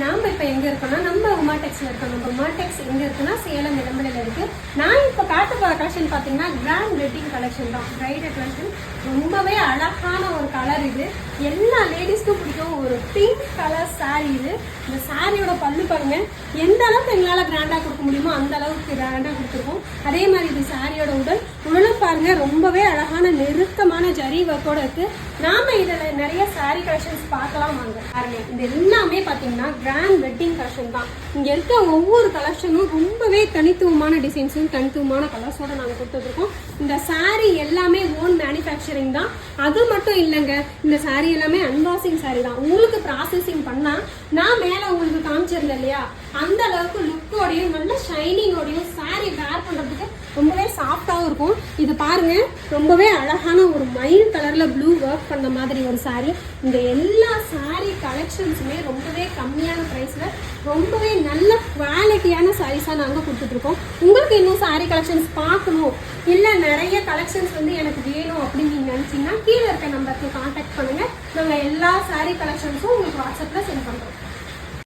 நாம் இப்போ எங்கே இருக்கோம்னா நம்ம உமாடெக்ஸில் இருக்கோம். நம்ம உமாடெக்ஸ் எங்கே இருக்குன்னா சேலம் இளம்பலையில் இருக்குது. நான் இப்போ காட்ட போகிற கலெக்ஷன் பார்த்தீங்கன்னா கிராண்ட் வெட்டிங் கலெக்ஷன் தான். பிரைடல் கலெக்ஷன் ரொம்பவே அழகான ஒரு கலர். இது எல்லா லேடிஸ்க்கும் பிடிக்கும். ஒரு பிங்க் கலர் சாரீ. இது இந்த சாரியோட பல்லு பாருங்க, எந்த அளவுக்கு எங்களால் கிராண்டாக கொடுக்க முடியுமோ அந்த அளவுக்கு கிராண்டாக கொடுத்துருக்கோம். அதே மாதிரி இது சாரியோட உடலும் பாருங்க ரொம்பவே அழகான நெருக்கமான ஜரி ஒர்க்கோட இருக்கு. நாம இதில் நிறைய சாரீ கலெக்ஷன்ஸ் பார்க்கலாம் வாங்க. பாருங்க, இது எல்லாமே பார்த்தீங்கன்னா கிராண்ட் வெட்டிங் கலெக்ஷன் தான். இங்கே இருக்க ஒவ்வொரு கலெக்ஷனும் ரொம்பவே தனித்துவமான டிசைன்ஸும் தனித்துவமான கலர்ஸோட நாங்கள் கொடுத்துருக்கோம். இந்த சாரீ எல்லாமே ஓன் மேனுஃபேக்சரிங் தான். அது மட்டும் இல்லைங்க, இந்த சாரீ எல்லாமே அன்வாஷிங் சாரீ தான். உங்களுக்கு ப்ராசஸிங் பண்ணால் நான் மேலே உங்களுக்கு காமிச்சிருந்தேன் இல்லையா, அந்த அளவுக்கு லுக்கோடையும் நல்ல ஷைனிங்கோடையும் சாரீ வேர் பண்ணுறதுக்கு ரொம்பவே சாஃப்டாகவும் இருக்கும். இது பாருங்க, ரொம்பவே அழகான ஒரு மயில் கலரில் ப்ளூ ஒர்க் பண்ண மாதிரி ஒரு சாரீ. இந்த எல்லா சாரீ கலெக்ஷன்ஸுமே ரொம்பவே கம்மியான ப்ரைஸில் ரொம்பவே நல்ல குவாலிட்டியான சாரீஸாக நாங்கள் கொடுத்துட்ருக்கோம். உங்களுக்கு இன்னும் சாரீ கலெக்ஷன்ஸ் பார்க்கணும், இல்லை நிறைய கலெக்ஷன்ஸ் வந்து எனக்கு வேணும் அப்படின்னு நீங்கள் நினச்சிங்கன்னா கீழே இருக்க நம்பருக்கு கான்டாக்ட் பண்ணுங்கள். நாங்கள் எல்லா சாரீ கலெக்ஷன்ஸும் உங்களுக்கு வாட்ஸ்அப்பில் சென்ட் பண்ணுறோம்.